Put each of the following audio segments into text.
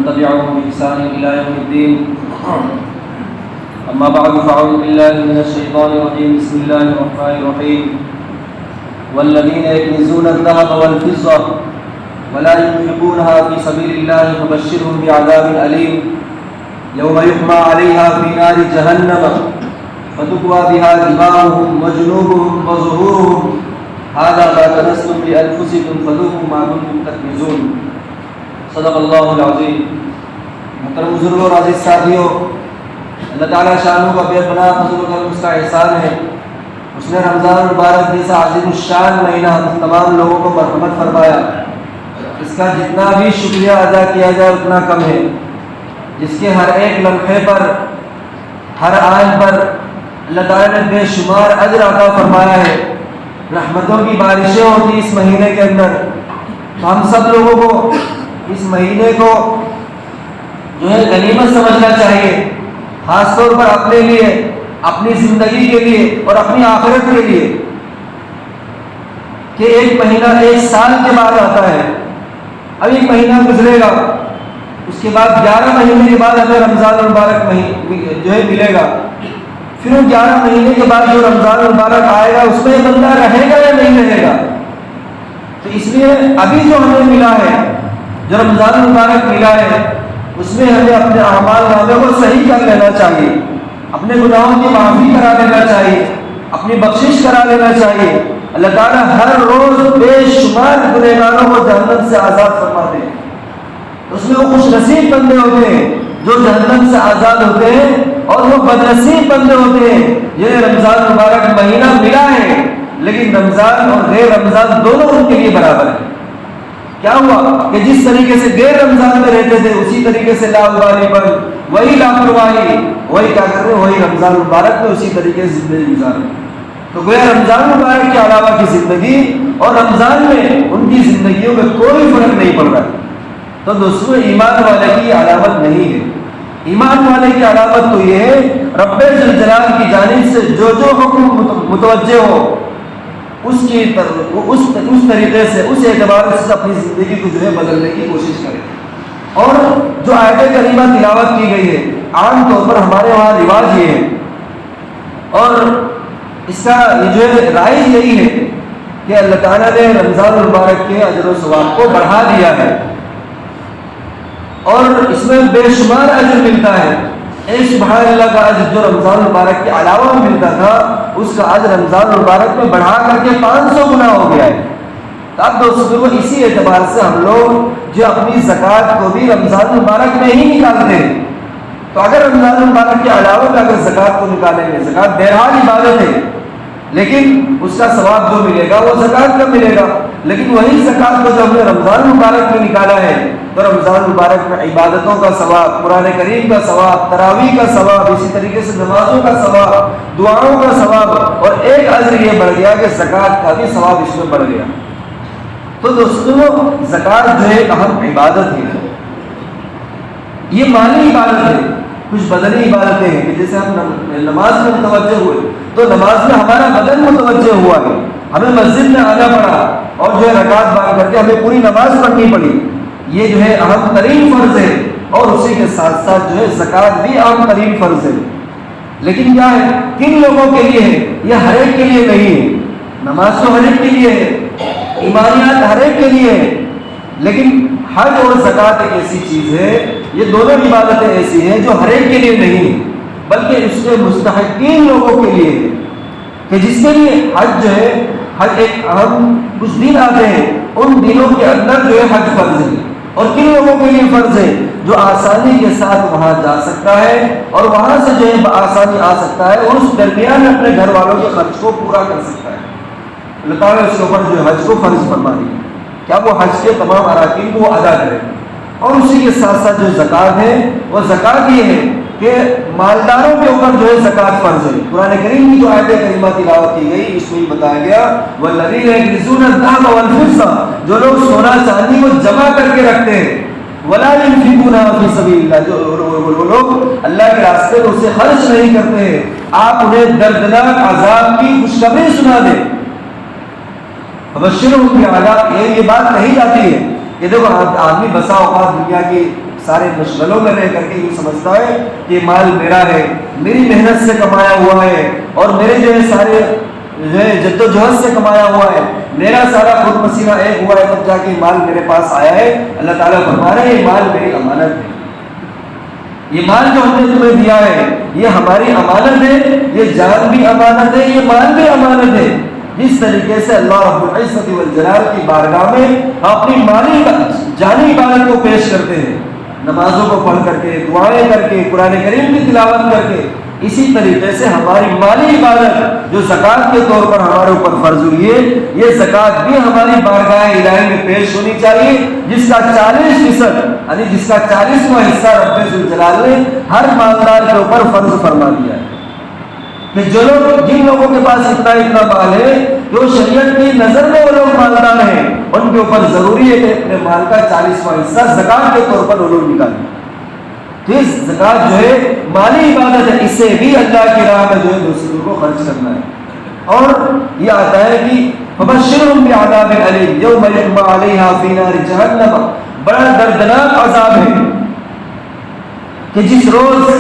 تبعهم بإحسان إلى يوم الدين. أما بعد فأعوذ بالله من الشيطان الرجيم. بسم الله الرحمن الرحيم. والذين يكنزون الذهب والفضة ولا ينفقونها في سبيل الله فبشرهم بعذاب أليم يوم يحمى عليها في نار جهنم فتكوى بها جباههم وجنوبهم وظهورهم هذا ما كنزتم لأنفسكم فذوقوا ما كنتم تكنزون. صدق اللہ العظیم. محترم بزرگوں اور عزیز ساتھیوں، اللہ تعالیٰ شانوں کا بے پناہ فضل و کرم اس کا احسان ہے. اس نے رمضان المبارک جیسا عظیم الشان مہینہ ہم تمام لوگوں کو مرحمت فرمایا. اس کا جتنا بھی شکریہ ادا کیا جائے اتنا کم ہے. جس کے ہر ایک لمحے پر، ہر آن پر اللہ تعالیٰ نے بے شمار اجر عطا فرمایا ہے. رحمتوں کی بارشیں ہوتی اس مہینے کے اندر. تو ہم سب لوگوں کو اس مہینے کو جو ہے غنیمت سمجھنا چاہیے، خاص طور پر اپنے لیے، اپنی زندگی کے لیے اور اپنی آخرت کے لیے. کہ ایک مہینہ ایک سال کے بعد آتا ہے. اب ایک مہینہ گزرے گا، اس کے بعد 11 مہینے کے بعد ہمیں رمضان المبارک جو ہے ملے گا. پھر وہ 11 مہینے کے بعد جو رمضان المبارک آئے گا اس میں بندہ رہے گا یا نہیں رہے گا. تو اس لیے ابھی جو ہمیں ملا ہے، جو رمضان المبارک ملا ہے، اس میں ہمیں اپنے اعمال نامے کو صحیح کر لینا چاہیے، اپنے گناہوں کی معافی کرا لینا چاہیے، اپنی بخشش کرا لینا چاہیے. اللہ تعالیٰ ہر روز بے شمار گنہگاروں کو جہنم سے آزاد فرماتے ہیں. اس میں وہ خوش نصیب بندے ہوتے ہیں جو جہنم سے آزاد ہوتے ہیں، اور وہ بدنصیب بندے ہوتے ہیں جنہیں رمضان مبارک مہینہ ملا ہے لیکن رمضان اور غیر رمضان دونوں ان کے لیے برابر ہیں. کیا ہوا کہ جس طریقے سے غیر رمضان میں رہتے تھے اسی طریقے سے لاپرواہی پر وہی لاپرواہی وہی کیا کر رہے ہیں، وہی رمضان مبارک میں اسی طریقے سے زندگی گزار رہے ہیں. تو گویا رمضان مبارک کے علاوہ کی زندگی اور رمضان میں ان کی زندگیوں میں کوئی فرق نہیں پڑ رہا ہے. تو دوستوں، ایمان والے کی علامت نہیں ہے. ایمان والے کی علامت تو یہ ہے رب ذوالجلال کی جانب سے جو حکم متوجہ ہو اس طریقے سے، اس اعتبار سے اپنی زندگی کو جو ہے بدلنے کی کوشش کرے. اور جو آیت کریمہ تلاوت کی گئی ہے عام طور پر ہمارے وہاں رواج یہ ہے، اور اس کا جو ہے رائج یہی ہے کہ اللہ تعالیٰ نے رمضان المبارک کے اجر و ثواب کو بڑھا دیا ہے اور اس میں بے شمار اجر ملتا ہے. ایک سبحان اللہ کا اجر جو رمضان المبارک کے علاوہ ملتا تھا اس کا اجر رمضان المبارک میں بڑھا کر کے 500 گنا ہو گیا ہے. اب دوستوں، اسی اعتبار سے ہم لوگ جو اپنی زکوٰۃ کو بھی رمضان المبارک میں ہی نکالتے ہیں. تو اگر رمضان المبارک کے علاوہ میں اگر زکوٰۃ کو نکالیں گے، زکوٰۃ بہرحال عبادت ہے لیکن اس کا ثواب جو ملے گا وہ زکوٰۃ کا ملے گا. لیکن وہی زکوٰۃ کو جو ہم نے رمضان مبارک میں نکالا ہے تو رمضان مبارک میں عبادتوں کا ثواب، قرآن کریم کا ثواب، تراویح کا ثواب، اسی طریقے سے نمازوں کا ثواب، دعاؤں کا ثواب، اور ایک اجر یہ بڑھ گیا کہ زکوٰۃ کا بھی ثواب اس میں بڑھ گیا. تو دوستوں، زکوٰۃ جو ہے اہم عبادت ہے. یہ مالی عبادت ہے. کچھ بدنی عبادتیں ہیں کہ جیسے ہم نماز میں متوجہ ہوئے تو نماز میں ہمارا بدن متوجہ ہوا ہے، ہمیں مسجد میں آنا پڑا اور جو ہے رکعت باندھ کر کے ہمیں پوری نماز پڑھنی پڑی. یہ جو ہے اہم ترین فرض ہے، اور اسی کے ساتھ ساتھ جو ہے زکوٰۃ بھی اہم ترین فرض ہے. لیکن کیا ہے، کن لوگوں کے لیے ہے؟ یہ ہر ایک کے لیے نہیں ہے. نماز تو ہر ایک کے لیے ہے، ایمانیات ہر ایک کے لیے ہے، لیکن حج اور زکوٰۃ ایک ایسی چیز ہے، یہ دونوں عبادتیں ایسی ہیں جو ہر ایک کے لیے نہیں ہیں بلکہ اس کے مستحقین لوگوں کے لیے ہے. کہ جس کے لیے حج جو ہے، حج ایک اہم کچھ دن آتے ہیں، ان دنوں کے اندر جو ہے حج فرض ہے. اور کن لوگوں کے لیے فرض ہے؟ جو آسانی کے ساتھ وہاں جا سکتا ہے اور وہاں سے جو ہے بآسانی آ سکتا ہے اور اس درمیان اپنے گھر والوں کے خرچ کو پورا کر سکتا ہے. اللہ تعالیٰ اس کے اوپر جو حج کو فرض فرما دی، کیا وہ حج کے تمام اراکین کو ادا کرے. اور اسی کے ساتھ ساتھ جو زکوٰۃ ہے وہ زکوٰۃ یہ ہے کہ مالداروں کے اوپر جو ہے زکوٰۃ فرض ہے. قرآن کریم کی جو آیت کریمہ تلاوت کی گئی اس میں بتایا گیا والذین یکنزون الذهب والفضة، جو لوگ سونا چاندی کو جمع کر کے رکھتے ہیں، ولا ينفقونها فی سبیل اللہ، جو وہ لوگ اللہ کے راستے میں اسے خرچ نہیں کرتے ہیں، آپ انہیں دردناک عذاب کی خوشخبری سنا دیں. فبشرهم بعذاب، یہ بات کہی جاتی ہے کہ دیکھو آدمی بسا اوقات دنیا کی سارے مشغلوں میں رہ کر کے یہ سمجھتا ہے کہ مال میرا ہے، میری محنت سے کمایا ہوا ہے، اور میرے جو ہے سارے جو ہے جد و جہد سے کمایا ہوا ہے، میرا سارا خود پسینہ ایک ہوا ہے تب جا کے مال میرے پاس آیا ہے۔ اللہ تعالیٰ فرما رہے ہیں یہ مال میری امانت ہے، یہ مال جو ہم نے تمہیں دیا ہے یہ ہماری امانت ہے، یہ جان بھی امانت ہے، یہ مال بھی امانت ہے۔ جس طریقے سے اللہ رب العزت والجلال کی بارگاہ میں اپنی مالی جانی عبادت کو پیش کرتے ہیں، نمازوں کو پڑھ کر کے، دعائیں کر کے، قرآن کریم کی تلاوت کر کے، اسی طریقے سے ہماری مالی عبادت جو زکوٰۃ کے طور پر ہمارے اوپر فرض ہوئی ہے، یہ زکوٰۃ بھی ہماری بارگاہ الہی میں پیش ہونی چاہیے، جس کا 40% یعنی جس کا 40واں حصہ رب ذوالجلال نے ہر مالدار کے اوپر فرض فرما دیا ہے کہ جو لوگ جن لوگوں کے پاس اتنا مال ہے جو شریعت کی نظر میں وہ لوگ مالدار ہیں، ان کے اوپر ضروری ہے کہ اپنے مال کا 40واں حصہ زکوٰۃ کے طور پر وہ لوگ نکالیں۔ تو اس زکوٰۃ جو ہے مالی عبادت ہے، اس سے بھی اللہ کی راہ میں جو ہے دوسروں کو خرچ کرنا ہے۔ اور یہ آتا ہے کہ فبشرهم بعذاب الیم یوم یحمى علیہا فی نار جہنم، بڑا دردناک عذاب ہے کہ جس روز،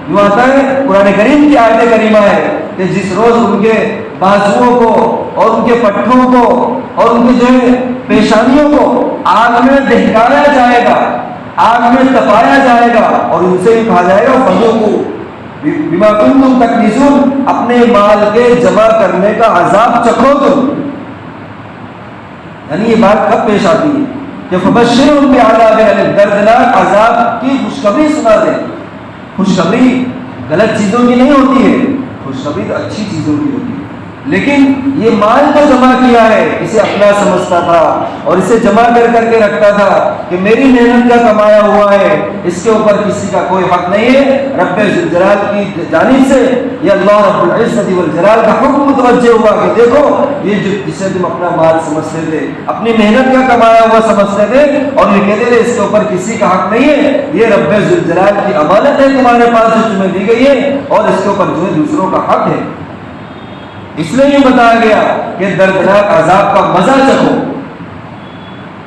جو آتا ہے قرآن کریم کی آیت کریمہ ہے کہ جس روز ان کے بازوؤں کو اور ان کے پٹھوں کو اور ان کے جو ہے پیشانیوں کو آگ میں دہکایا جائے گا، آگ میں تپایا جائے گا، اور ان سے کہا جائے گا فذوقوا بما کنتم تکنزون، اپنے مال کے جمع کرنے کا عذاب چکھو تم۔ یعنی یہ بات کب پیش آتی ہے کہ فبشرهم بعذاب الیم، دردناک عذاب کی خوشخبری سنا دیں۔ خوشخبری غلط چیزوں کی نہیں ہوتی ہے، خوشخبری تو اچھی چیزوں کی ہوتی ہے، لیکن یہ مال جو جمع کیا ہے اسے اپنا سمجھتا تھا اور اسے جمع کر کر کے رکھتا تھا کہ میری محنت کا کمایا ہوا ہے، اس کے اوپر کسی کا کوئی حق نہیں ہے۔ رب ذوالجلال کی جانب سے یہ اللہ رب العزت والجلال کا حکم متوجہ ہوا کہ دیکھو یہ جسے تم اپنا مال سمجھتے تھے، اپنی محنت کا کمایا ہوا سمجھتے تھے اور یہ کہتے تھے اس کے اوپر کسی کا حق نہیں ہے، یہ رب ذوالجلال کی امانت ہے تمہارے پاس جو تمہیں دی گئی ہے، اور اس کے اوپر جو ہے دوسروں کا حق ہے۔ اس لیے یہ بتایا گیا کہ دردناک عذاب کا مزہ چکھو۔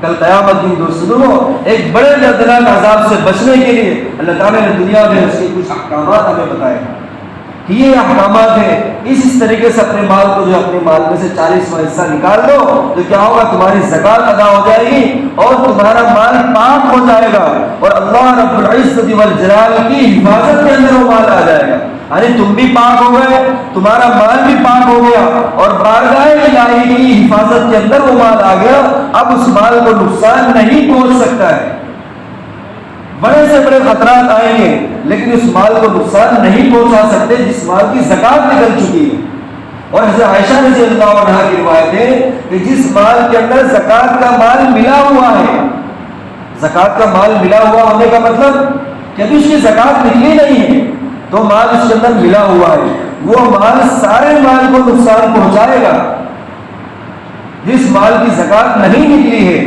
کل قیامت دن دوستوں ایک بڑے دردناک عذاب سے بچنے کے لیے اللہ تعالیٰ نے دنیا میں اس کے کچھ احکامات ہمیں بتائے کہ یہ احکامات ہیں، اس طریقے سے اپنے مال کو جو اپنے مال میں سے 40واں حصہ نکال دو تو کیا ہوگا، تمہاری زکوٰۃ ادا ہو جائے گی اور تمہارا مال پاک ہو جائے گا، اور اللہ رب العزت والجلال کی حفاظت کے اندر وہ مال آ جائے گا۔ یعنی تم بھی پاک ہو گئے، تمہارا مال بھی پاک ہو گیا، اور بارگاہ الہی کی حفاظت کے اندر وہ مال آ گیا۔ اب اس مال کو نقصان نہیں پہنچ سکتا ہے، بڑے سے بڑے خطرات آئیں گے لیکن اس مال کو نقصان نہیں پہنچا سکتے جس مال کی زکوٰۃ نکل چکی ہے۔ اور حضرت عائشہ رضی اللہ عنہا کی روایت ہے کہ جس مال کے اندر زکوٰۃ کا مال ملا ہوا ہے، زکوٰۃ کا مال ملا ہوا ہونے کا مطلب کہ ابھی اس کی زکوٰۃ نکلی نہیں ہے تو مال اس کے اندر ملا ہوا ہے، وہ مال سارے مال کو نقصان پہنچائے گا۔ جس مال کی زکوٰۃ نہیں نکلی ہے،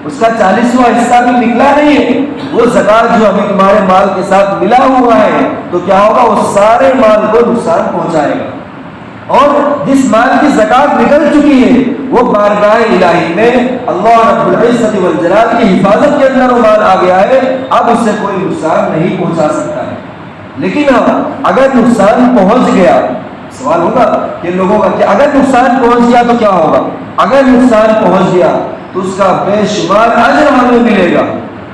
اس کا 40واں حصہ بھی نکلا نہیں ہے، وہ زکوٰۃ جو ابھی تمہارے مال کے ساتھ ملا ہوا ہے تو کیا ہوگا، وہ سارے مال کو نقصان پہنچائے گا۔ اور جس مال کی زکوٰۃ نکل چکی ہے وہ بارگاہ الہی میں اللہ رب العزت والجلال کی حفاظت کے اندر وہ مال آ گیا ہے، اب اس سے کوئی نقصان نہیں پہنچا سکتا ہے۔ لیکن اگر نقصان پہنچ گیا، سوال ہوگا کہ لوگوں کا کہ اگر نقصان پہنچ گیا تو کیا ہوگا؟ اگر نقصان پہنچ گیا تو اس کا بے شمار اجر ہمیں ملے گا،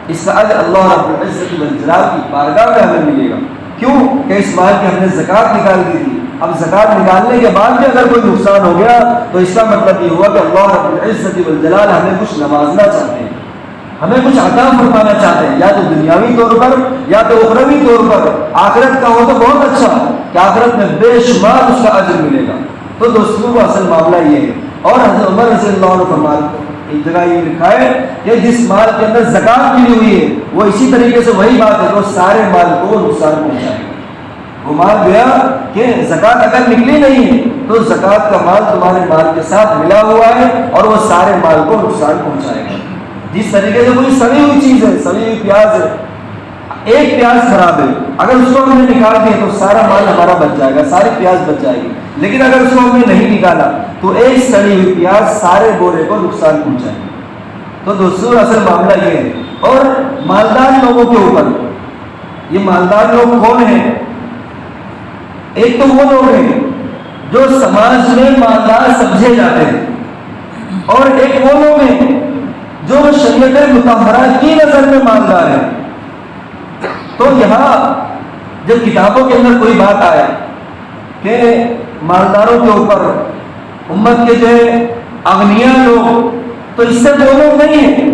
اس کا اجر اللہ رب العزت والجلال کی بارگاہ میں ہمیں ملے گا۔ کیوں کہ اس مال کی ہم نے زکوٰۃ نکال دی تھی، اب زکوٰۃ نکالنے کے بعد بھی اگر کوئی نقصان ہو گیا تو اس کا مطلب یہ ہوا کہ اللہ رب العزت والجلال ہمیں کچھ نوازنا چاہتے ہیں، ہمیں کچھ عطا فرمانا چاہتے ہیں، یا تو دنیاوی طور پر یا تو اخروی طور پر۔ آخرت کا ہو تو بہت اچھا کہ آخرت میں بے شمار اس کا اجر ملے گا۔ تو دوستوں کو اصل معاملہ یہ ہے۔ اور حضرت عمر رضی اللہ عنہ فرماتے ہیں، ایک جگہ یہ لکھا ہے کہ جس مال کے اندر زکوٰۃ ملی ہوئی ہے وہ اسی طریقے سے وہی بات ہے کہ وہ سارے مال کو نقصان پہنچائے گا۔ وہ مال گیا کہ زکوٰۃ اگر نکلی نہیں ہے تو زکوٰۃ کا مال تمہارے مال کے ساتھ ملا ہوا ہے اور وہ سارے مال کو نقصان پہنچائے گا۔ جس طریقے سے کوئی سڑی ہوئی چیز ہے، سڑی ہوئی پیاز ہے، ایک پیاز خراب ہے، اگر اس کو ہم نے نکال دیا تو سارا مال ہمارا بچ جائے گا، ساری پیاز بچ جائے گی، لیکن اگر اس کو ہم نے نہیں نکالا تو ایک سڑی ہوئی پیاز سارے بورے کو نقصان پہنچائے گی۔ تو دوستوں اصل معاملہ یہ ہے اور مالدار لوگوں کے اوپر. یہ مالدار لوگ کون ہیں؟ ایک تو وہ لوگ ہیں جو سماج میں مالدار سمجھے جاتے ہیں، اور ایک وہ لوگ ہیں جو شریعت مطہرہ کی نظر میں مالدار ہیں. تو یہاں جب کتابوں کے اندر کوئی بات آئے کہ مالداروں کے اوپر امت کے جو ہے اغنیاء لوگ، تو اس سے وہ لوگ نہیں ہیں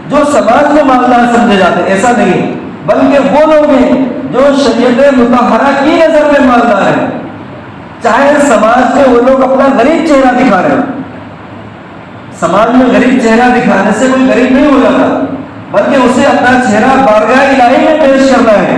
جو سماج میں مالدار سمجھے جاتے ہیں، ایسا نہیں ہے، بلکہ وہ لوگ ہیں جو شریعت مطہرہ کی نظر میں مالدار ہیں. چاہے سماج میں وہ لوگ اپنا غریب چہرہ دکھا رہے ہیں. سماج میں غریب چہرہ دکھانے سے کوئی غریب نہیں ہو جاتا، بلکہ اسے اپنا چہرہ بارگاہ الہی میں پیش کرنا ہے،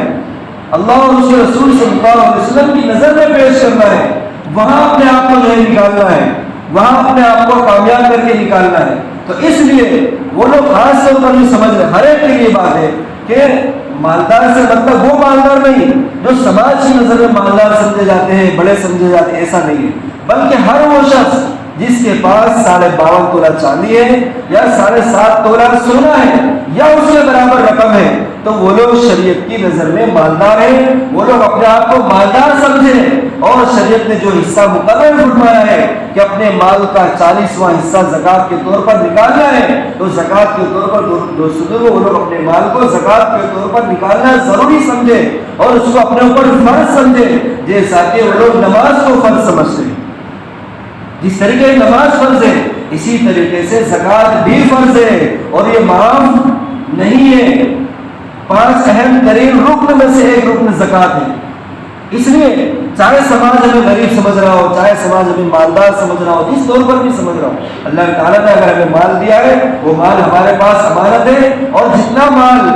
اللہ اور اس کے رسول صلی اللہ علیہ وسلم کی نظر میں پیش کرنا ہے. وہاں اپنے آپ کو جو ہے نکالنا ہے، وہاں اپنے آپ کو کامیاب کر کے نکالنا ہے. تو اس لیے وہ لوگ خاص طور پر یہ سمجھ رہے ہیں، ہر ایک کے لیے بات ہے کہ مالدار سے مطلب وہ مالدار نہیں جو سماج کی نظر میں مالدار سمجھے جاتے ہیں، بڑے سمجھے جاتے ہیں، ایسا نہیں ہے، بلکہ ہر وہ شخص جس کے پاس 52.5 تولہ چاندی ہے یا 7.5 تولہ سونا ہے یا اس کے برابر رقم ہے، تو وہ لوگ شریعت کی نظر میں مالدار ہیں. وہ لوگ اپنے آپ کو مالدار سمجھیں، اور شریعت نے جو حصہ مقرر فرمایا ہے کہ اپنے مال کا 40واں حصہ زکوٰۃ کے طور پر نکالنا ہے، تو زکوٰۃ کے طور پر وہ لوگ اپنے مال کو زکوٰۃ کے طور پر نکالنا ضروری سمجھے اور اس کو اپنے اوپر فرض سمجھے، جیسا کہ وہ لوگ نماز کو فرض سمجھتے ہیں. جس طریقے نماز فرض ہے، اسی طریقے سے زکوٰۃ بھی فرض ہے، اور یہ معاف نہیں ہے. 5 اہم ترین رکن میں سے ایک رکن زکوٰۃ ہے. اس لیے چاہے سماج ہمیں غریب سمجھ رہا ہو، چاہے سماج ہمیں مالدار سمجھ رہا ہو، جس طور پر بھی سمجھ رہا ہو، اللہ تعالیٰ نے اگر ہمیں مال دیا ہے، وہ مال ہمارے پاس امانت ہے، اور جتنا مال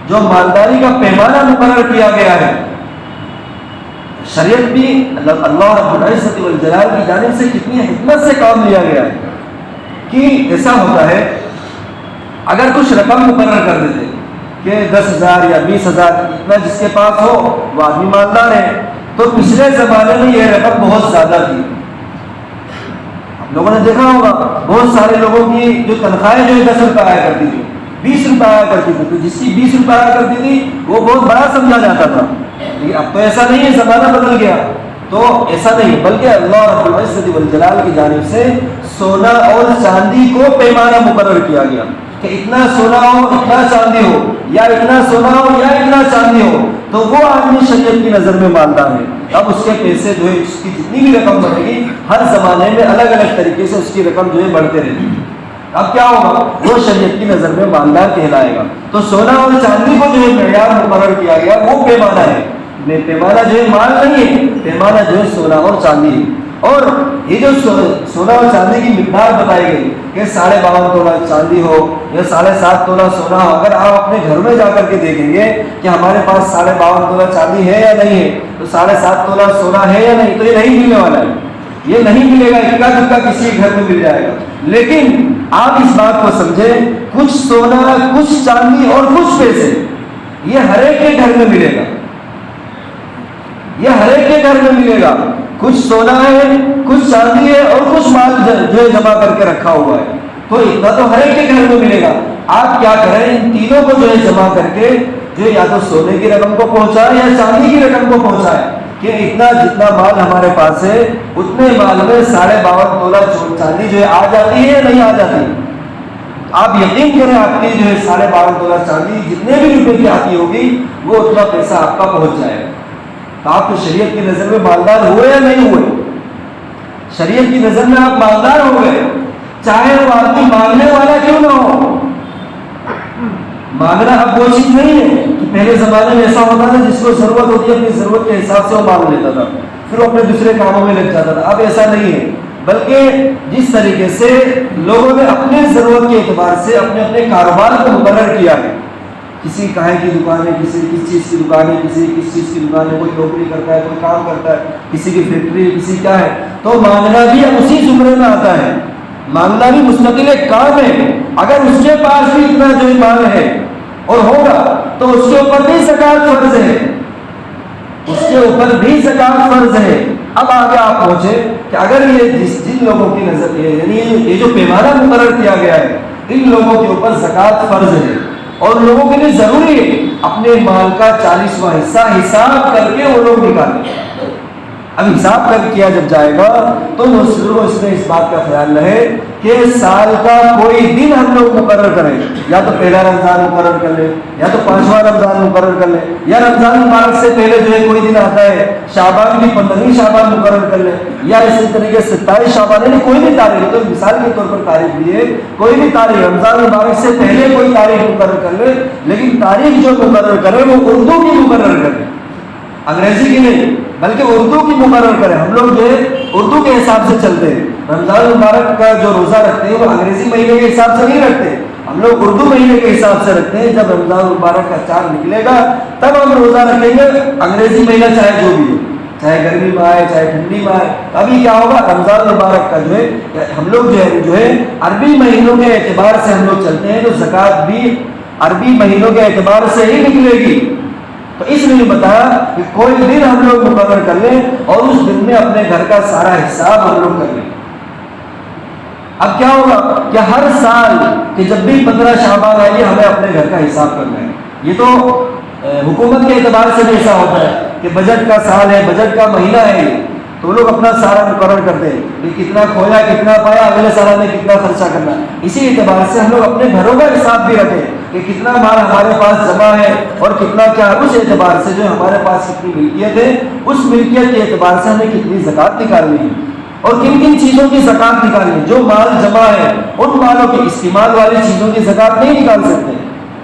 جو مالداری کا پیمانہ مقرر کیا گیا ہے، شریعت بھی اللہ رب العزت والجلال کی جانب سے کتنی حکمت سے کام لیا گیا ہے کہ ایسا ہوتا ہے اگر کچھ رقم مقرر کر دیتے کہ 10,000 یا 20,000 اتنا جس کے پاس ہو وہ آدمی مالدار ہے، تو پچھلے زمانے میں یہ رقم بہت زیادہ تھی. آپ لوگوں نے دیکھا ہوگا بہت سارے لوگوں کی جو تنخواہیں جو 10 روپے آیا کرتی تھی، 20 روپے آیا کرتی تھی، تو جس کی 20 روپے آیا کرتی تھی وہ بہت بڑا سمجھا جاتا تھا. لیکن اب تو ایسا نہیں ہے، زمانہ بدل گیا. تو ایسا نہیں، بلکہ اللہ رب العزت والجلال کی جانب سے سونا اور چاندی کو پیمانہ مقرر کیا گیا کہ اتنا سونا ہو، اتنا چاندی ہو، یا اتنا سونا ہو یا اتنا چاندی ہو، تو وہ آدمی شریعت کی نظر میں مالدار ہے. اب اس کے پیسے جو ہے، اس کی جتنی بھی رقم بڑھے گی، ہر زمانے میں الگ الگ طریقے سے اس کی رقم جو ہے بڑھتے رہتی ہے. اب کیا ہوگا؟ وہ شریعت کی نظر میں مالدار کہلائے گا. تو سونا اور چاندی کو جو ہے معیار مقرر کیا گیا، وہ پیمانہ ہے. پیمانہ جو ہے مال نہیں ہے، پیمانہ جو ہے سونا اور چاندی ہے. اور یہ جو سونا اور چاندی کی مقدار بتائی گئی کہ 52.5 تولہ چاندی ہو یا 7.5 تولہ سونا ہو، اگر آپ اپنے گھر میں جا کر کے دیکھیں گے کہ ہمارے پاس 52.5 تولہ چاندی ہے یا نہیں ہے، تو 7.5 تولہ سونا ہے یا نہیں، تو یہ نہیں ملنے والا ہے. یہ نہیں ملے گا، اکا دکا کسی گھر میں مل جائے گا. لیکن آپ اس بات کو سمجھیں، کچھ سونا، کچھ چاندی اور کچھ پیسے یہ ہر ایک کے گھر میں ملے گا. یہ ہر ایک کے گھر میں ملے گا. کچھ سونا ہے، کچھ چاندی ہے، اور کچھ مال جو ہے جمع کر کے رکھا ہوا ہے. تو اتنا تو ہر ایک کے گھر میں ملے گا. آپ کیا کریں، ان تینوں کو جو ہے جمع کر کے جو یا تو سونے کی رقم کو پہنچائے یا چاندی کی رقم کو پہنچائے کہ اتنا جتنا مال ہمارے پاس ہے اتنے مال میں 52.5 تولہ چاندی جو ہے آ جاتی ہے یا نہیں آ جاتی. آپ یقین کریں، آپ کی جو ہے 52.5 تولہ چاندی جتنے بھی روپے کی آتی ہوگی وہ اتنا پیسہ آپ کا پہنچ جائے گا. تو آپ تو شریعت کی نظر میں مالدار ہوئے یا نہیں ہوئے؟ شریعت کی نظر میں آپ مالدار ہو گئے، چاہے وہ آدمی مانگنے والا کیوں نہ ہو. مانگنا اب وہ چیز نہیں ہے کہ پہلے زمانے میں ایسا ہوتا تھا جس کو ضرورت ہوتی ہے اپنی ضرورت کے حساب سے وہ مانگ لیتا تھا، پھر وہ اپنے دوسرے کاموں میں لگ جاتا تھا. اب ایسا نہیں ہے، بلکہ جس طریقے سے لوگوں نے اپنے ضرورت کے اعتبار سے اپنے اپنے کاروبار کو مقرر کیا ہے. کسی کہاں کی دکان ہے، کسی کس چیز کی دکان ہے، کسی کس چیز کی دکان ہے، کوئی نوکری کرتا ہے، کوئی کام کرتا ہے، کسی کی فیکٹری ہے، کسی کیا ہے. تو مانگنا بھی اب اسی زمرے میں آتا ہے. مانگنا بھی مستقل ایک کام ہے. اگر اس کے پاس بھی اتنا جو مال ہے اور ہوگا تو اس کے اوپر بھی زکوٰۃ فرض ہے، اس کے اوپر بھی زکوٰۃ فرض ہے. اب آگے آپ پہنچے کہ اگر یہ جن لوگوں کی نظر یعنی یہ جو پیمانہ مقرر کیا گیا ہے ان لوگوں کے اوپر زکوٰۃ فرض ہے، اور لوگوں کے لیے ضروری ہے اپنے مال کا 40واں حصہ حساب کر کے وہ لوگ نکالیں. اب حساب کر کیا جب جائے گا تو اس میں اس بات کا خیال رہے کہ سال کا کوئی دن ہم لوگ مقرر کریں, یا تو پہلا رمضان مقرر کر لیں, یا تو 5واں رمضان مقرر کر لیں, یا رمضان مبارک سے پہلے جو ہے کوئی دن آتا ہے شعبان کی 15ویں شعبان مقرر کر لیں, یا اسی طریقے سے 27 شعبان, یعنی کوئی بھی تاریخ, تو مثال کے طور پر تاریخ بھی ہے کوئی بھی تاریخ رمضان مبارک سے پہلے کوئی تاریخ مقرر کر لے, لیکن تاریخ جو مقرر کرے وہ اردو کی مقرر کرے, انگریزی کی نہیں بلکہ اردو کی مقرر کریں. ہم لوگ جو ہے اردو کے حساب سے چلتے ہیں. رمضان مبارک کا جو روزہ رکھتے ہیں وہ انگریزی مہینے کے حساب سے نہیں رکھتے, ہم لوگ اردو مہینے کے حساب سے رکھتے ہیں. جب رمضان مبارک کا چاند نکلے گا تب ہم روزہ رکھیں گے, انگریزی مہینہ چاہے جو بھی ہو, چاہے گرمی میں آئے چاہے ٹھنڈی میں آئے. ابھی کیا ہوگا, رمضان مبارک کا جو ہے ہم لوگ جو ہے عربی مہینوں کے اعتبار سے ہم لوگ چلتے ہیں, تو زکوٰۃ بھی عربی مہینوں کے اعتبار سے ہی نکلے گی. تو اس لیے بتایا کہ کوئی دن ہم لوگ مقرر کر لیں اور اس دن میں اپنے گھر کا سارا حساب ہم لوگ کر لیں. اب کیا ہوگا کہ ہر سال کہ جب بھی 15 شعبان آئے ہمیں اپنے گھر کا حساب کرنا ہے. یہ تو حکومت کے اعتبار سے بھی ایسا ہوتا ہے کہ بجٹ کا سال ہے, بجٹ کا مہینہ ہے, تو لوگ اپنا سارا مقرر کرتے ہیں کہ کتنا کھویا کتنا پایا, اگلے سال میں کتنا خرچہ کرنا. اسی اعتبار سے ہم لوگ اپنے گھروں کا حساب بھی رکھیں کہ کتنا مال ہمارے پاس جمع ہے اور کتنا کیا, اس اعتبار سے جو ہمارے پاس کتنی ملکیت ہے اس ملکیت کے اعتبار سے ہمیں کتنی زکوٰۃ نکالنی ہے اور کن کن چیزوں کی زکوٰۃ نکالنی ہے. جو مال جمع ہے ان مالوں کے استعمال والی چیزوں کی زکوٰۃ نہیں نکال سکتے,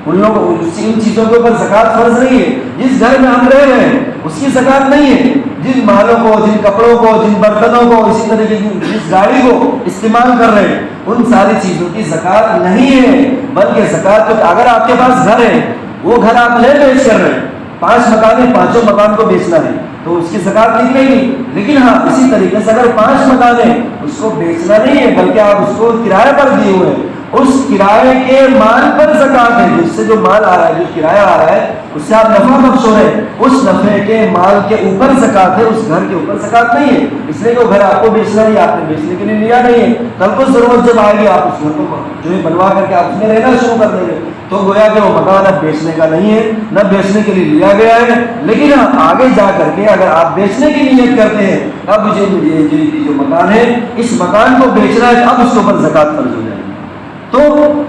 ان لوگوں ان چیزوں کے اوپر زکوٰۃ فرض نہیں ہے. جس گھر میں ہم رہ رہے ہیں اس کی زکوٰۃ نہیں ہے. جن مالوں کو, جن کپڑوں کو, جن برتنوں کو, اسی طریقے کی جس گاڑی کو استعمال کر رہے ہیں ان ساری چیزوں کی زکوٰۃ نہیں ہے. بلکہ زکوٰۃ تو اگر آپ کے پاس گھر ہے, وہ گھر آپ لے بیچ کر رہے ہیں, 5 مکان ہے, 5 مکان کو بیچنا ہے تو اس کی زکوٰۃ نکلے گی. لیکن ہاں اسی طریقے سے اگر 5 مکان ہے اس کو بیچنا نہیں ہے بلکہ آپ اس کو کرایہ پر دیے ہوئے ہیں, اس کرائے کے مال پر زکوٰۃ ہے. جس سے جو مال آ رہا ہے, جو کرایہ آ رہا ہے, اس سے آپ نفع بخش ہو رہے ہیں, اس نفع کے مال کے اوپر زکوٰۃ ہے, اس گھر کے اوپر زکوٰۃ نہیں ہے. اس لیے کہ وہ گھر آپ کو بیچنا نہیں, آپ نے بیچنے کے لیے لیا نہیں ہے. کل کو ضرورت جب آئے گی آپ اس گھر کو جو ہے بنوا کر کے آپ اس میں رہنا شروع کر دیں گے, تو گویا کہ وہ مکان اب بیچنے کا نہیں ہے, نہ بیچنے کے لیے لیا گیا ہے. لیکن آگے جا کر کے اگر آپ بیچنے کی نیت کرتے ہیں اب مجھے جو مکان ہے اس مکان کو بیچنا ہے, اب اس کے اوپر زکوٰۃ فرض ہو جائے گی. تو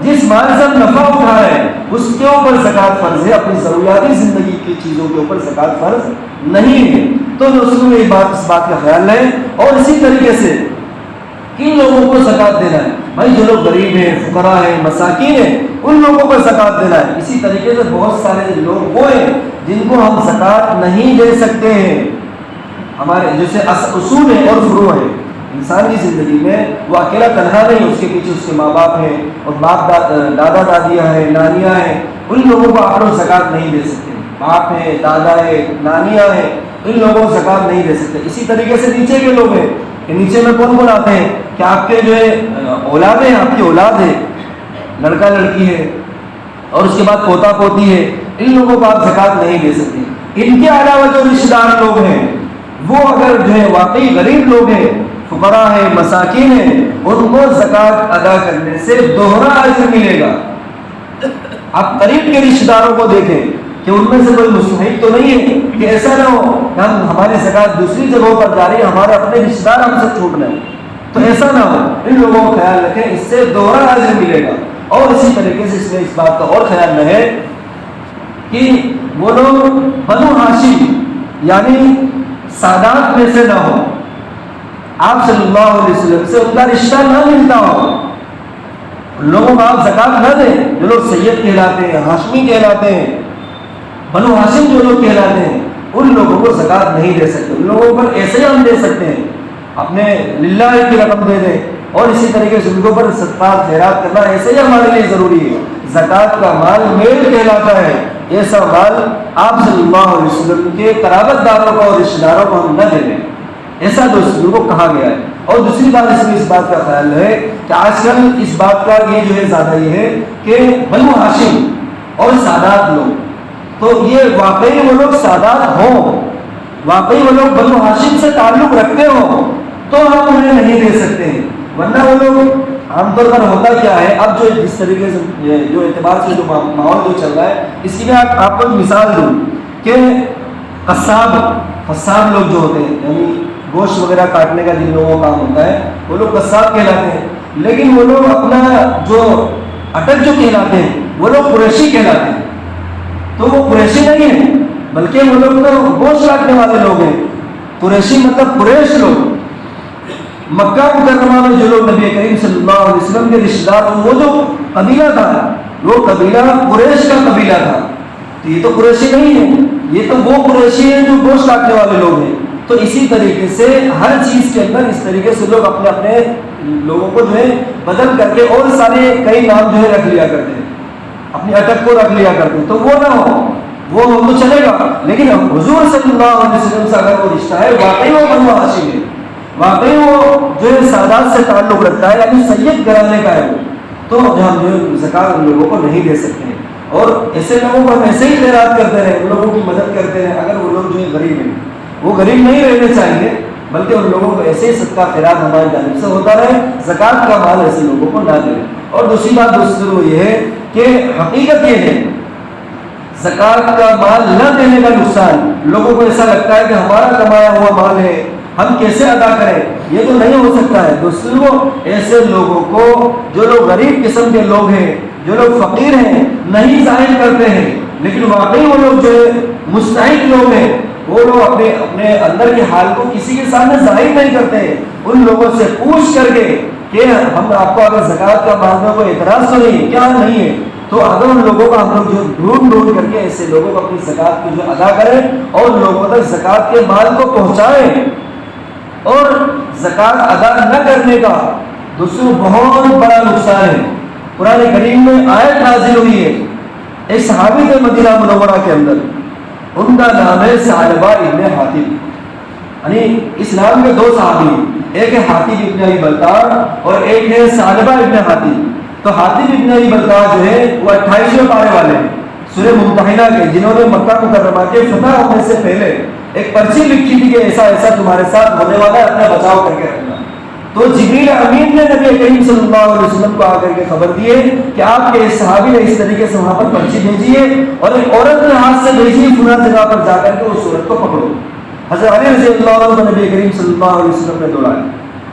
جس مال سے نفع اٹھا رہے ہیں اس کے اوپر زکوٰۃ فرض ہے, اپنی ضروریاتی زندگی کی چیزوں کے اوپر زکوٰۃ فرض نہیں ہے. تو دوستوں میں اس بات کا خیال رہے. اور اسی طریقے سے کن لوگوں کو زکوٰۃ دینا ہے, بھائی جو لوگ غریب ہیں, فقراء ہیں, مساکین ہیں, ان لوگوں کو زکوٰۃ دینا ہے. اسی طریقے سے بہت سارے لوگ وہ ہیں جن کو ہم زکوٰۃ نہیں دے سکتے ہیں. ہمارے جیسے اصول ہیں اور فروع ہیں, انسان کی زندگی میں وہ اکیلا تنہا نہیں, اس کے پیچھے اس کے ماں باپ ہیں اور دادا دادیاں ہیں, نانیاں ہیں, ان لوگوں کو آپ لوگ زکوٰۃ نہیں دے سکتے. باپ ہیں, دادا ہے, نانیاں ہیں, ان لوگوں کو زکوٰۃ نہیں دے سکتے. اسی طریقے سے نیچے کے لوگ ہیں کہ نیچے میں کون کون آتے ہیں کہ آپ کے جو ہے اولاد ہیں, آپ کی اولاد ہے, لڑکا لڑکی ہے اور اس کے بعد پوتا پوتی ہے, ان لوگوں کو آپ زکوٰۃ نہیں دے سکتے. ان کے علاوہ جو رشتہ دار لوگ ہیں وہ اگر جو ہے واقعی غریب لوگ ہیں, فقراء ہیں, مساکین ہیں, ان کو زکوٰۃ ادا کرنے سے دوہرا اجر ملے گا. آپ قریب کے رشتہ داروں کو دیکھیں کہ ان میں سے کوئی مستحق تو نہیں ہے کہ ایسا نہ ہو کہ ہماری زکوٰۃ دوسری جگہوں پر جاری ہے, ہمارے اپنے رشتہ دار ہم سے چھوٹ رہے ہیں, تو ایسا نہ ہو. ان لوگوں کا خیال رکھیں, اس سے دوہرا اجر ملے گا. اور اسی طریقے سے اس میں اس بات کا اور خیال رہے کہ وہ لوگ بنو ہاشم یعنی سادات میں سے نہ ہو, آپ صلی اللہ علیہ وسلم سے ان کا رشتہ نہ ملتا ہو, ان لوگوں کو آپ زکوٰۃ نہ دیں. جو لوگ سید کہلاتے ہیں, ہاشمی کہلاتے ہیں, بنو ہاشم جو لوگ کہلاتے ہیں, ان لوگوں کو زکوٰۃ نہیں دے سکتے. ان لوگوں پر ایسے ہی ہم دے سکتے ہیں, اپنے للہ کی رقم دے دیں, اور اسی طریقے سے ان کے اوپر صدقات خیرات کرنا ایسے ہی ہمارے لیے ضروری ہے. زکوٰۃ کا مال میل کہلاتا ہے, ایسا مال آپ صلی اللہ علیہ وسلم کے قرابت داروں کو اور رشتہ داروں کو ہم نہ دے دیں, ایسا دوستوں کو کہا گیا ہے. اور دوسری بات اس میں اس بات کا خیال ہے کہ آج کل اس بات کا یہ جو ہے زیادہ یہ ہے کہ بنو ہاشم اور سادات لوگ, تو یہ واقعی وہ لوگ سادات ہوں, واقعی وہ لوگ بنو ہاشم سے تعلق رکھتے ہوں تو ہم انہیں نہیں دے سکتے ہیں. ورنہ وہ لوگ عام طور پر ہوتا کیا ہے، اب جو جس طریقے سے جو اعتبار سے جو ماحول جو چل رہا ہے، اس کی میں آپ کو ایک مثال دوں کہ قصاب لوگ جو ہوتے ہیں، یعنی گوشت وغیرہ کاٹنے کا جن لوگوں کا کام ہوتا ہے، وہ لوگ قصاب کہلاتے ہیں، لیکن وہ لوگ اپنا جو اٹک جو کہلاتے ہیں وہ لوگ قریشی کہلاتے ہیں. تو وہ قریشی نہیں ہیں، بلکہ وہ لوگ تو گوشت کاٹنے والے لوگ ہیں. قریشی مطلب قریش لوگ. مکہ مکرمہ میں جو لوگ نبی کریم صلی اللہ علیہ وسلم کے رشتہ دار، وہ جو قبیلہ تھا وہ قبیلہ قریش کا قبیلہ تھا. تو یہ تو قریشی نہیں ہے، یہ تو وہ قریشی ہیں جو گوشت کاٹنے والے لوگ ہیں. تو اسی طریقے سے ہر چیز کے اندر اس طریقے سے لوگ اپنے اپنے لوگوں کو جو ہے بدل کر کے اور سارے کئی نام جو ہے رکھ لیا کرتے ہیں، اپنی اٹک کو رکھ لیا کرتے ہیں. تو وہ نہ ہو، وہ ہو تو چلے گا، لیکن حضور صلی اللہ علیہ وسلم سے اگر وہ رشتہ ہے، واقعی وہ بنو ہاشم ہے، واقعی وہ جو ہے سادات سے تعلق رکھتا ہے، یعنی سید گھرانے کا ہے وہ، تو ہم جو زکات ان لوگوں کو نہیں دے سکتے ہیں. اور ایسے لوگوں کو ہم ایسے ہی خیرات کرتے رہے، ان لوگوں کی مدد کرتے رہے. اگر وہ لوگ جو ہے غریب ہیں، وہ غریب نہیں رہنے چاہیے، بلکہ ان لوگوں کو ایسے ہی صدقہ خیرات ہماری جانب سے ہوتا رہے. زکات کا مال ایسے لوگوں کو نہ دیں. اور دوسری بات وہ یہ ہے کہ حقیقت یہ ہے، زکات کا مال نہ دینے کا نقصان، لوگوں کو ایسا لگتا ہے کہ ہمارا کمایا ہوا مال ہے، ہم کیسے ادا کریں، یہ تو نہیں ہو سکتا ہے. دوستوں، ایسے لوگوں کو، جو لوگ غریب قسم کے لوگ ہیں، جو لوگ فقیر ہیں، نہیں ظاہر کرتے ہیں، لیکن واقعی وہ لوگ جو ہے مستحق لوگ ہیں، وہ لوگ اپنے اندر کے حال کو کسی کے سامنے ظاہر نہیں کرتے ہیں. ان لوگوں سے پوچھ کر کے کہ ہم آپ کو اگر زکات کا مال میں کوئی اعتراض تو نہیں، کیا نہیں ہے، تو اگر ان لوگوں کو ہم لوگ جو ڈھونڈ کر کے ایسے لوگوں کو اپنی زکات کو جو ادا کریں اور لوگوں تک زکات کے مال کو پہنچائیں. اور زکات ادا نہ کرنے کا دوستوں بہت بڑا نقصان ہے. قرآن کریم میں آیت نازل ہوئی ہے، ایک صحابی تھے مدینہ منورہ کے اندر، ان کا نام ہے ثعلبہ ابن حاتب. یعنی اس نام کے دو صحابی، ایک ہے حاتب ابن ابی بلتع اور ایک ہے ثعلبہ ابن حاتب. تو حاتب ابن ابی بلتع جو ہے وہ 28ویں پارے والے ہیں سورہ ممتحنہ کے، جنہوں نے مکہ مکرمہ کے فتح ہونے سے پہلے ایک پرچی لکھی تھی کہ ایسا ایسا تمہارے ساتھ ہونے والا ہے، اپنا بچاؤ کر کے رکھنا. تو جبریل امین نے نبی کریم صلی اللہ علیہ وسلم کو آ کر کے خبر دی ہے کہ آپ کے اس صحابی نے اس طریقے سے وہاں پر پرچی بھیجی ہے اور ایک عورت نے ہاتھ سے بھیجی ہے، فلاں جگہ پر جا کر کے اس عورت کو پکڑو. حضرت علی رضی اللہ عنہ کو نبی کریم صلی اللہ علیہ وسلم نے دوڑایا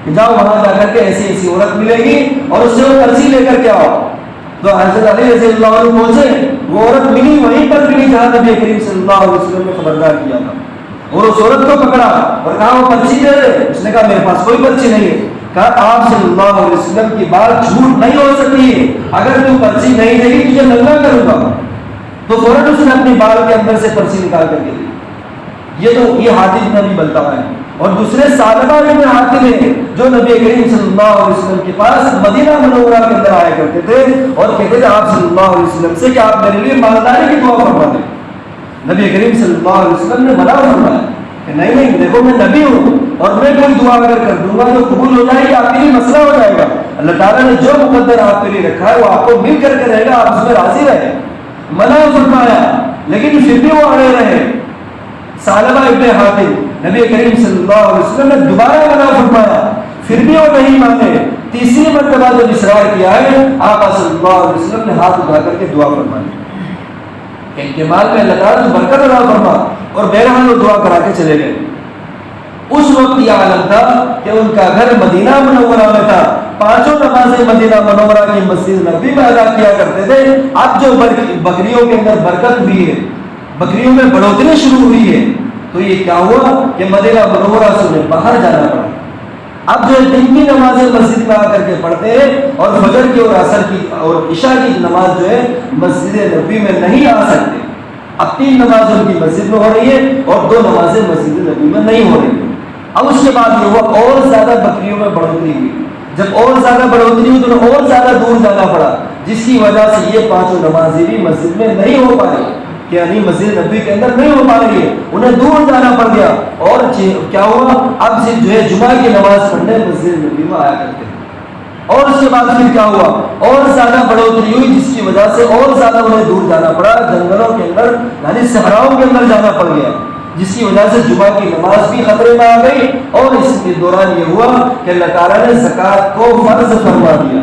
کہ جاؤ وہاں جا کر کے ایسی ایسی عورت ملے گی اور اس سے وہ پرچی لے کر کے آؤ. تو حضرت علی رضی اللہ عنہ پہنچے، وہ عورت ملی وہیں پر ملی جہاں نبی کریم صلی اللہ علیہ وسلم نے خبردار کیا تھا، اور اس عورت کو پکڑا اور کہا وہ پرچی دے دے. اس نے کہا میرے پاس کوئی پرچی نہیں ہے. کہا آپ صلی اللہ علیہ وسلم کی بات جھوٹ نہیں ہو سکتی ہے، اگر تو پرچی نہیں دے گی تجھے ننگا کروں گا. تو فوراً اس نے اپنی بال کے اندر سے پرچی نکال کر کے دی. یہ حاتب بن ابی بلتع ہے. اور دوسرے ثعلبہ بن حاتب ہیں جو نبی کریم صلی اللہ علیہ وسلم کے پاس مدینہ منورہ کے اندر آیا کرتے تھے اور کہتے تھے آپ صلی اللہ علیہ وسلم سے کہ آپ میرے لیے مالداری کی دعا فرما دیں. نبی کریم صلی اللہ علیہ وسلم نے منع فرمایا کہ نہیں دیکھو میں نبی ہوں اور میں کوئی دعا اگر کر دوں گا تو قبول ہو جائے گی، آپ کے لیے مسئلہ ہو جائے گا. اللہ تعالیٰ نے جو مقدر آپ کے لیے رکھا ہے وہ آپ کو مل کر کے رہے گا، آپ اس میں راضی رہے. منع فرمایا لیکن پھر بھی وہ اڑے رہے. ثعلبہ ابن حاتب، نبی کریم صلی اللہ علیہ وسلم نے دوبارہ منع فرمایا، پھر بھی وہ نہیں مانے. تیسری مرتبہ جب اصرار کیا ہے، آقا صلی اللہ علیہ وسلم نے ہاتھ اٹھا کر کے دعا فرمائی کہ ان کے مال میں اللہ تعالیٰ نے برکت عطا فرما، اور بہرحال وہ دعا کرا کے چلے گئے. اس وقت یہ عالم تھا کہ ان کا گھر مدینہ منورہ میں تھا، پانچوں نمازیں مدینہ منورہ کی مسجد نبوی میں ادا کیا کرتے تھے. اب جو بکریوں کے اندر برکت ہوئی ہے، بکریوں میں بڑھوتری شروع ہوئی ہے، تو یہ کیا ہوا کہ مدینہ منورہ سے انہیں باہر جانا پڑا. اب جو دن کی نمازیں مسجد میں آ کر کے پڑھتے ہیں اور فجر کی اور عصر کی اور عشاء کی نماز جو ہے مسجد نبوی میں نہیں آ سکتے. اب 3 نمازیں ان کی مسجد میں ہو رہی ہے اور 2 نمازیں مسجد نبوی میں نہیں ہو رہی ہیں. اب اس کے بعد یہ ہوا اور زیادہ بکریوں میں بڑھوتری ہوئی. جب اور زیادہ بڑھوتری ہوئی تو انہیں اور زیادہ دور جانا پڑا، جس کی وجہ سے یہ 5 نمازیں بھی مسجد میں نہیں ہو پا رہی، کہ یعنی مسجد نبوی کے اندر نہیں ہو پا رہی ہے، انہیں دور جانا پڑ گیا. اور کیا ہوا، اب صرف جو ہے جمعہ کی نماز پڑھنے مسجد نبوی میں آیا کرتے ہیں. اور اس کے بعد پھر کیا ہوا، اور زیادہ بڑھوتری ہوئی، جس کی وجہ سے اور زیادہ انہیں دور جانا پڑا، جنگلوں کے اندر یعنی صحراؤں کے اندر جانا پڑ گیا. جس کی وجہ سے جمعہ کی نماز بھی خطرے میں آ گئی، اور اس کے دوران یہ ہوا کہ اللہ تعالیٰ نے زکوٰۃ کو فرض فرما دیا۔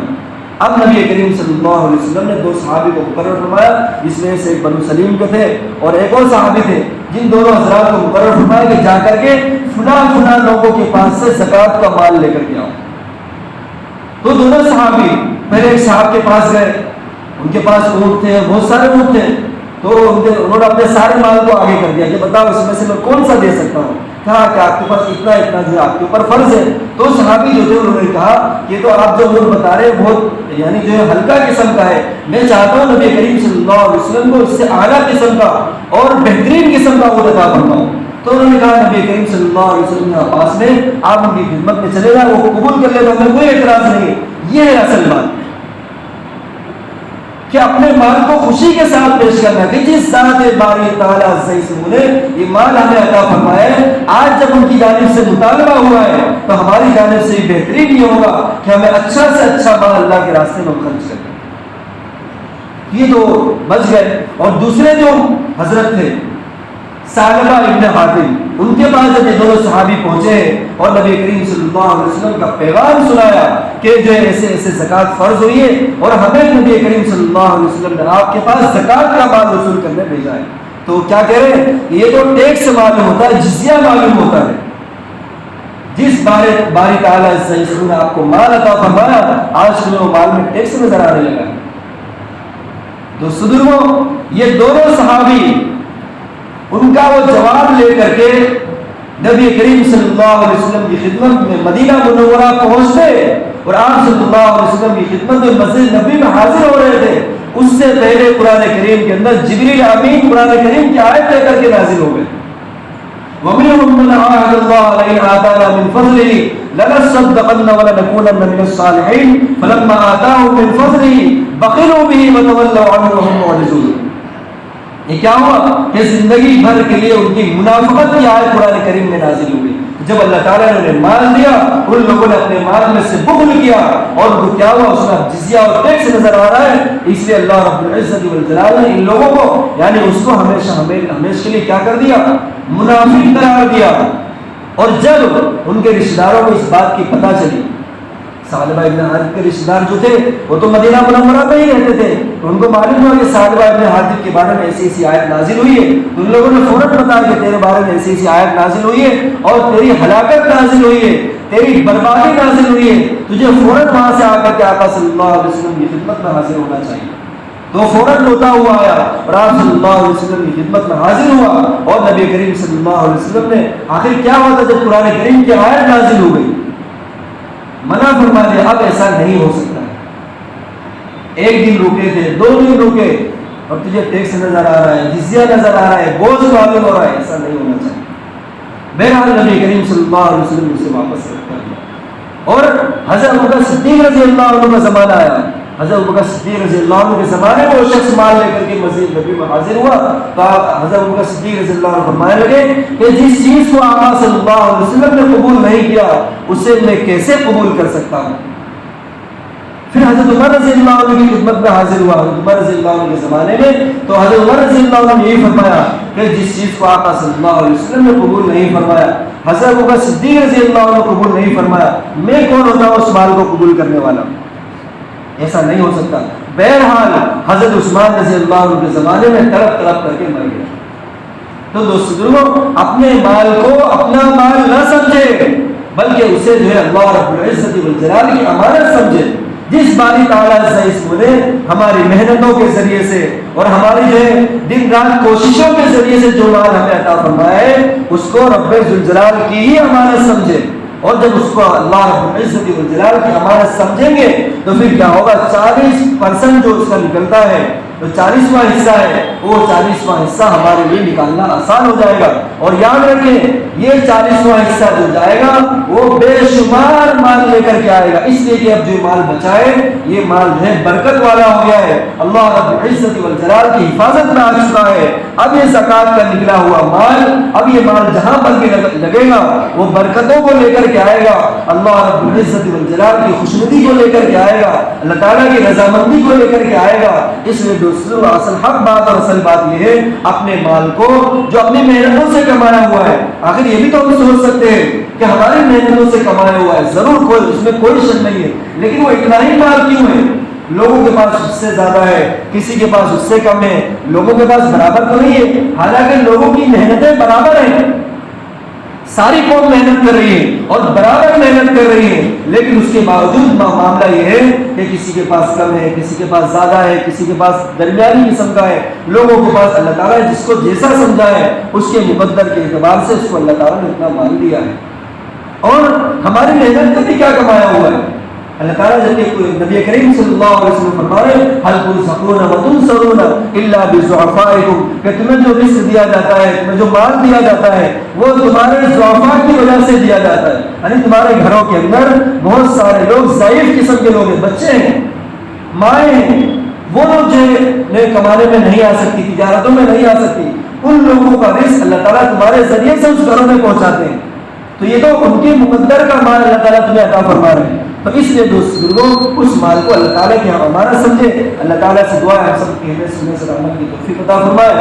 اب نبی کریم صلی اللہ علیہ وسلم نے دو صحابی کو مقرر فرمایا، جس میں سے ایک بنو سلیم کے تھے اور ایک اور صحابی تھے، جن دونوں حضرات کو مقرر فرمایا کہ جا کر کے فلاں فلاں لوگوں کے پاس سے زکوٰۃ کا مال لے کر کے آؤ۔ تو دونوں صحابی پہلے ایک صاحب کے پاس گئے، ان کے پاس اونٹ تھے، بہت سارے اونٹ تھے، تو انہوں نے اپنے سارے مال کو آگے کر دیا کہ بتاؤ اس میں سے میں کون سا دے سکتا ہوں۔ کہا کہ آپ کے پاس اتنا اتنا جو آپ کے اوپر فرض ہے۔ تو صحابی جو تھے انہوں نے کہا کہ تو آپ جو اونٹ بتا رہے ہیں بہت یعنی جو ہے ہلکا قسم کا ہے، میں چاہتا ہوں نبی کریم صلی اللہ علیہ وسلم کو اس سے اعلیٰ قسم کا اور بہترین قسم کا اونٹ عطا فرماؤ۔ تو انہوں نے کہا نبی کریم صلی اللہ علیہ وسلم کے پاس میں آپ ان کی خدمت میں چلے جائیں، وہ قبول کر لے تو ہمیں کوئی اعتراض نہیں۔ یہ ہے اصل بات کہ اپنے مال کو خوشی کے ساتھ پیش کرنا کہ جس ذات باری تعالیٰ نے یہ مال ہمیں عطا فرمایا ہے، آج جب ان کی جانب سے مطالبہ ہوا ہے تو ہماری جانب سے بہترین یہ ہوگا کہ ہمیں اچھا سے اچھا مال اللہ کے راستے میں خرچ کریں۔ یہ تو بچ گئے۔ اور دوسرے جو حضرت تھے ثعلبہ ابن حاتم، ان کے پاس جب یہ دونوں صحابی پہنچے اور نبی کریم صلی اللہ علیہ وسلم کا پیغام سنایا کہ جو ایسے ایسے زکوٰۃ فرض ہوئی ہے اور ہمیں نبی کریم صلی اللہ علیہ وسلم نے آپ کے پاس زکوٰۃ کا مال وصول کرنے بھیجا ہے، تو کیا کہہ رہے ہیں؟ یہ تو ٹیکس معلوم ہوتا ہے، جزیہ معلوم ہوتا ہے۔ جس باری تعالیٰ نے آپ کو مال عطا فرمایا، آج تمہیں وہ مال میں ٹیکس نظر آنے لگا۔ تو سدرو یہ دونوں صحابی ان کا وہ جواب لے کر کے نبی کریم صلی اللہ علیہ وسلم کی خدمت میں مدینہ منورہ پہنچتے اور آپ صلی اللہ علیہ وسلم کی خدمت میں مسجد نبی میں حاضر ہو رہے تھے، اس سے پہلے قرآن کریم کے اندر جبریل امین قرآن کریم کی آیت لے کر کے نازل ہو گئے۔ وَمِنْهُمْ مَنْ عَاهَدَ اللَّهَ لَئِنْ آتَانَا مِنْ فَضْلِهِ لَنَصَّدَّقَنَّ وَلَنَكُونَنَّ مِنَ الصَّالِحِينَ فَلَمَّا آتَاهُم مِنْ فَضْلِهِ بَخِلُوا بِهِ وَتَوَلَّوْا عَنْهُ وَهُمْ مُعْرِضُونَ۔ یہ کیا ہوا کہ زندگی بھر کے لیے ان کی منافقت کی آیت قرآن کریم میں نازل ہوئی۔ جب اللہ تعالیٰ نے انہیں مال دیا، ان لوگوں نے اپنے مال میں سے بخل کیا، اور وہ کیا ہوا، اس میں جزیہ اور ٹیکس نظر آ رہا ہے۔ اس لیے اللہ رب العزت والجلال نے ان لوگوں کو یعنی اس کو ہمیشہ کے لیے کیا کر دیا؟ منافق قرار دیا۔ اور جب ان کے رشتہ داروں کو اس بات کی پتہ چلی، ثعلبہ ابن حاتم کے رشتہ دار جو تھے وہ تو مدینہ منورہ میں ہی رہتے تھے، تو ان کو معلوم ہوا کہ ثعلبہ ابن حاتم کے بارے میں ایسی ایسی آیت نازل ہوئی ہے، تو ان لوگوں نے فوراً بتایا کہ تیرے بارے میں ایسی ایسی آیت نازل ہوئی ہے اور تیری ہلاکت نازل ہوئی ہے، تیری بربادی نازل ہوئی ہے، تجھے فوراً وہاں سے آ کر کے آقا صلی اللہ علیہ وسلم کی خدمت میں حاضر ہونا چاہیے۔ تو فوراً روتا ہوا آیا اور آپ صلی اللہ علیہ وسلم کی خدمت میں حاضر ہوا، اور نبی کریم صلی اللہ علیہ وسلم نے آخر کیا ہوا تھا جب قرآن کریم کی آیت نازل ہو گئی، منع فرما دیا اب ایسا نہیں ہو سکتا ہے۔ ایک دن رکے تھے، 2 دن رکے، اور تجھے ٹیکس نظر آ رہا ہے، جزیہ نظر آ رہا ہے، بوجھ معلوم ہو رہا ہے، ایسا نہیں ہونا چاہیے۔ بہرحال نبی کریم صلی اللہ علیہ وسلم نے اسے واپس کر دیا، اور حضرت ابوبکر صدیق رضی اللہ عنہ کا زمانہ آیا۔ حضرت ابوبکر صدیق رضی اللہ عنہ کے زمانے میں وہ شخص مال لے کر کے مسجد نبی میں حاضر ہوا، تو حضرت ابوبکر صدیق رضی اللہ عنہ فرمانے لگے کہ جس چیز کو آقا صلی اللہ علیہ وسلم نے قبول نہیں کیا اسے میں کیسے قبول کر سکتا ہوں۔ پھر حضرت عمر رضی اللہ عنہ کی خدمت میں حاضر ہوا، حضرت عمر رضی اللہ عنہ کے زمانے میں، تو حضرت عمر رضی اللہ عنہ نے یہی فرمایا کہ جس چیز کو آقا صلی اللہ علیہ وسلم نے قبول نہیں فرمایا، حضرت ابوبکر صدیق رضی اللہ عنہ قبول نہیں فرمایا، میں کون ہوتا ہوں اس مال کو قبول کرنے والا؟ ایسا نہیں ہو سکتا۔ بہرحال حضرت عثمان رضی اللہ عنہ کے زمانے میں تڑپ تڑپ کر کے مر گیا۔ تو دوستو اپنے مال کو اپنا مال نہ سمجھے، بلکہ اسے جو ہے اللہ رب العزت والجلال کی امانت سمجھے۔ جس باری تعالیٰ نے ہماری محنتوں کے ذریعے سے اور ہماری جو ہے دن رات کوششوں کے ذریعے سے جو مال ہمیں عطا فرمایا ہے، اس کو رب ذوالجلال کی ہی امانت سمجھے، اور جب اس کو اللہ رب العزت والجلال کی امانت سمجھیں گے تو پھر کیا ہوگا، 40% جو اس کا نکلتا ہے، جو 40واں حصہ ہے، وہ 40واں حصہ ہمارے لیے نکالنا آسان ہو جائے گا۔ اور یاد رکھیں یہ 40واں حصہ جو جائے گا وہ بے شمار مال لے کر کے آئے گا، اس لیے کہ اب جو مال بچائے یہ مال جو ہے برکت والا ہو گیا ہے، اللہ رب العزت والجلال کی حفاظت میں آ چکا ہے۔ اب یہ زکوٰۃ کا نکلا ہوا مال، اب یہ مال جہاں پر بھی لگے گا وہ برکتوں کو لے کر کے آئے گا، اللہ رب العزت والجلال کی خوشنودی کو لے کر کے آئے گا، اللہ تعالیٰ کی رضامندی کو لے کر کے آئے گا۔ اس لیے دوستوں اصل حق بات اور اصل بات یہ ہے اپنے مال کو جو اپنی محنتوں سے کمایا ہوا ہے، آخر یہ بھی تو ہم سوچ سکتے ہیں کہ ہماری محنتوں سے کمایا ہوا ہے، ضرور کوئی اس میں کوئی شک نہیں ہے، لیکن وہ اتنا ہی مال کیوں ہے؟ لوگوں کے پاس اس سے زیادہ ہے، کسی کے پاس اس سے کم ہے، لوگوں کے پاس برابر تو نہیں ہے، حالانکہ لوگوں کی محنتیں برابر ہیں، ساری قوم محنت کر رہی ہے اور برابر محنت کر رہی ہے، لیکن اس کے باوجود معاملہ یہ ہے کہ کسی کے پاس کم ہے، کسی کے پاس زیادہ ہے، کسی کے پاس درمیانی قسم کا ہے۔ لوگوں کے پاس اللہ تعالیٰ جس کو جیسا سمجھا ہے اس کے مقدر کے اعتبار سے اس کو اللہ تعالیٰ نے اتنا مان دیا ہے، اور ہماری محنت کا بھی کیا کمایا ہوا ہے۔ اللہ تعالیٰ جب کہ نبی کریم صلی اللہ علیہ وسلم فرمائے حل تنصرون وتنصرون الا بضعفائکم، کہ تمہیں جو رزق دیا جاتا ہے، تمہیں جو مال دیا جاتا ہے وہ تمہارے ضعفاء کی وجہ سے دیا جاتا ہے، یعنی تمہارے گھروں کے اندر بہت سارے لوگ ضعیف قسم کے لوگ ہیں، بچے ہیں، مائیں ہیں، وہ لوگ جو کمانے میں نہیں آ سکتی، تجارتوں میں نہیں آ سکتی، ان لوگوں کا رزق اللہ تعالیٰ تمہارے ذریعے سے اس گھروں میں پہنچاتے ہیں، تو یہ تو ان کی مقدر کا مال اللہ تعالیٰ تمہیں عطا فرما رہے ہیں۔ تو اس لیے دوست بزرگوں اس مال کو اللہ تعالیٰ کی ہم امانت سمجھے۔ اللہ تعالیٰ سے دعا ہے ہم سب کہنے سننے سے عمل کی توفیق عطا فرمائے۔